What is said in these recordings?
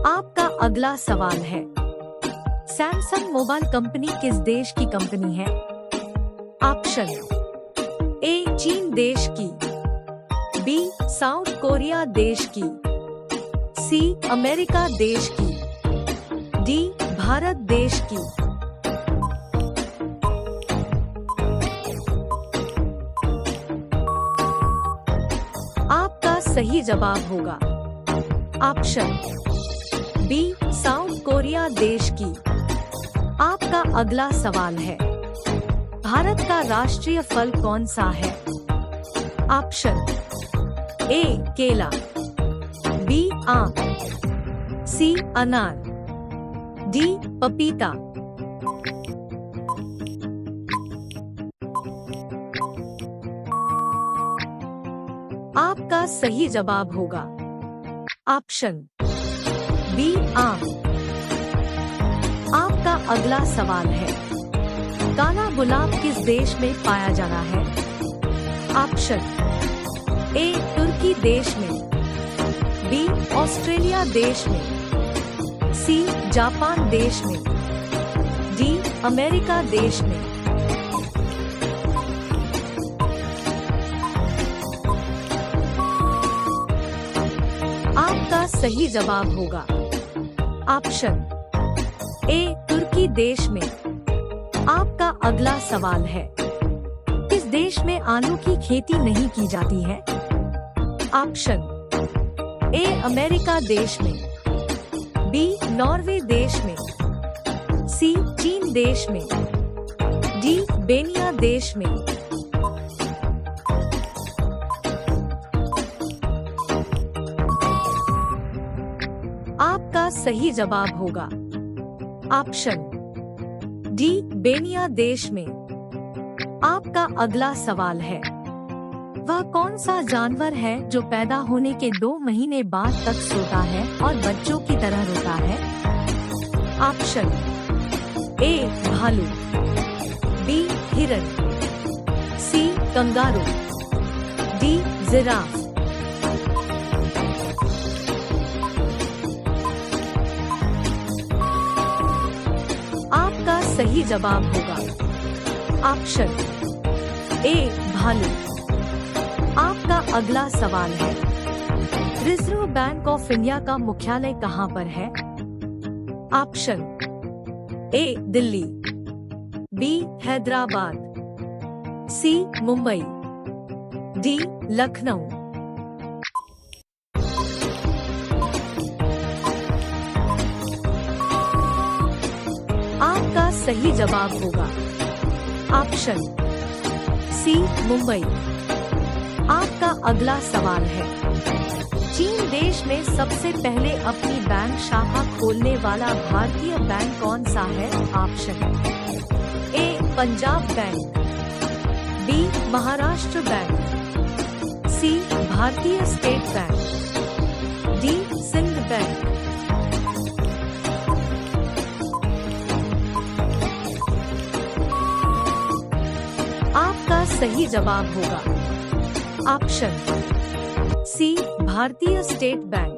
आपका अगला सवाल है, सैमसंग मोबाइल कंपनी किस देश की कंपनी है? ऑप्शन ए चीन देश की, बी साउथ कोरिया देश की, सी अमेरिका देश की, डी भारत देश की। आपका सही जवाब होगा ऑप्शन बी साउथ कोरिया देश की। आपका अगला सवाल है, भारत का राष्ट्रीय फल कौन सा है? ऑप्शन ए केला, बी आम, सी अनार, डी पपीता। आपका सही जवाब होगा ऑप्शन बी आम। आपका अगला सवाल है, काला गुलाब किस देश में पाया जाता है? ऑप्शन ए तुर्की देश में, बी ऑस्ट्रेलिया देश में, सी जापान देश में, डी अमेरिका देश में। आपका सही जवाब होगा ऑप्शन ए तुर्की देश में। आपका अगला सवाल है, किस देश में आलू की खेती नहीं की जाती है? ऑप्शन ए अमेरिका देश में, बी नॉर्वे देश में, सी चीन देश में, डी बेनिया देश में। आपका सही जवाब होगा ऑप्शन डी बेनिया देश में। आपका अगला सवाल है, वह कौन सा जानवर है जो पैदा होने के 2 महीने बाद तक सोता है और बच्चों की तरह रोता है? ऑप्शन ए भालू, बी हिरन, सी कंगारू, डी जिराफ। आपका सही जवाब होगा ऑप्शन ए भालू। आपका अगला सवाल है, रिजर्व बैंक ऑफ इंडिया का मुख्यालय कहां पर है? Option A Delhi, B Hyderabad, C Mumbai, D Lucknow. आपका सही जवाब होगा ऑप्शन सी मुंबई। आपका अगला सवाल है, चीन देश में सबसे पहले अपनी बैंक शाखा खोलने वाला भारतीय बैंक कौन सा है? Option A Punjab bank, B Maharashtra bank, C Bharatiya state bank, D Sindh bank. आपका सही जवाब होगा option C Bharatiya state bank.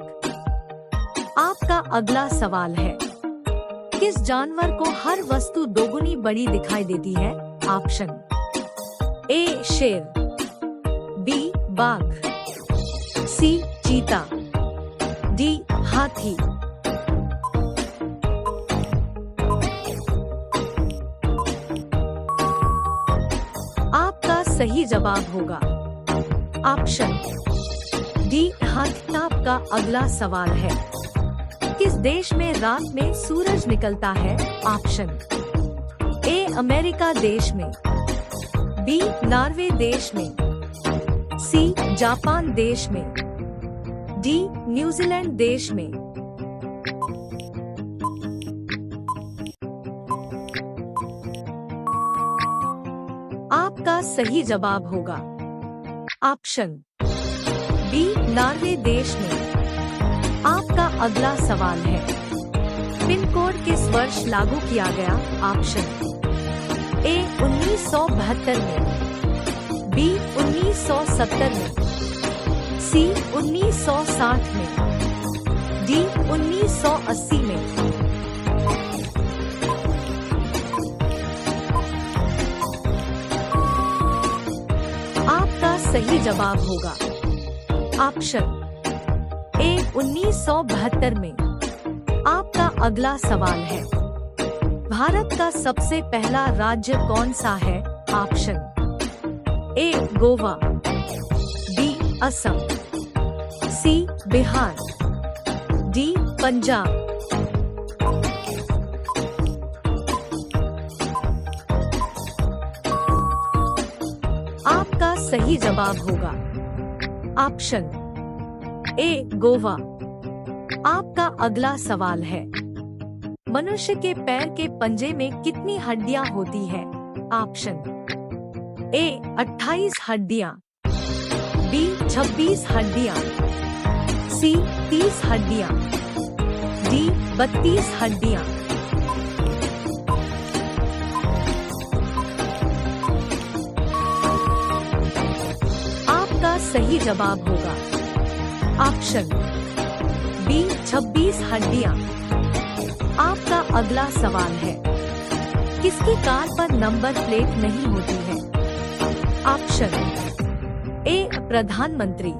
आपका अगला सवाल है, किस जानवर को हर वस्तु दोगुनी बड़ी दिखाई देती है? ऑप्शन ए शेर, बी बाघ, सी चीता, डी हाथी। आपका सही जवाब होगा ऑप्शन डी हाथी। आपका अगला सवाल है, किस देश में रात में सूरज निकलता है? ऑप्शन ए अमेरिका देश में, बी नॉर्वे देश में, सी जापान देश में, डी न्यूजीलैंड देश में। आपका सही जवाब होगा ऑप्शन बी नॉर्वे देश में। आपका अगला सवाल है, पिन कोड किस वर्ष लागू किया गया? ऑप्शन ए 1972 में, बी 1970 में, सी 1960 में, डी 1980 जवाब होगा ऑप्शन ए 1972 में। आपका अगला सवाल है, भारत का सबसे पहला राज्य कौन सा है? Option A Goa, B Assam, C Bihar, D Punjab. आपका सही जवाब होगा ऑप्शन ए गोवा। आपका अगला सवाल है, मनुष्य के पैर के पंजे में कितनी हड्डियां होती है? ऑप्शन ए 28 हड्डियां, बी 26 हड्डियां, सी 30 हड्डियां, डी 32 हड्डियां। आपका सही जवाब होगा ऑप्शन बी 26 हड्डियां। आपका अगला सवाल है, किसकी कार पर नंबर प्लेट नहीं होती है? ऑप्शन ए प्रधानमंत्री,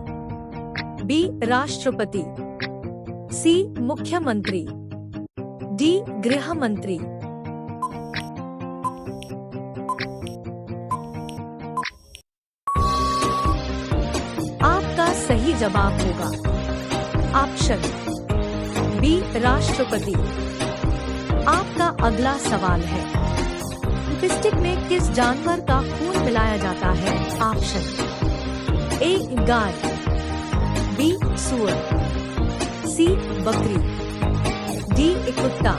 बी राष्ट्रपति, सी मुख्यमंत्री, डी गृह मंत्री। आपका सही जवाब होगा ऑप्शन बी राष्ट्रपति। आपका अगला सवाल है, लिपस्टिक में किस जानवर का खून मिलाया जाता है? ऑप्शन ए गाय, बी सूअर, सी बकरी, डी कुत्ता।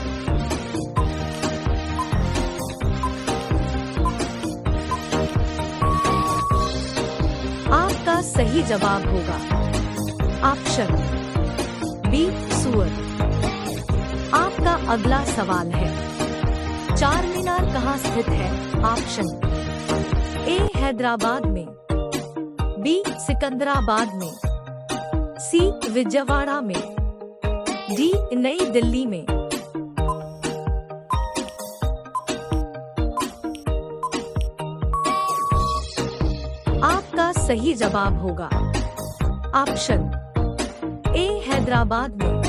आपका सही जवाब होगा ऑप्शन बी सूअर। आपका अगला सवाल है, चार मीनार कहाँ स्थित है? ऑप्शन ए हैदराबाद में, बी सिकंदराबाद में, सी विजयवाड़ा में, डी नई दिल्ली में। आपका सही जवाब होगा ऑप्शन ए हैदराबाद में।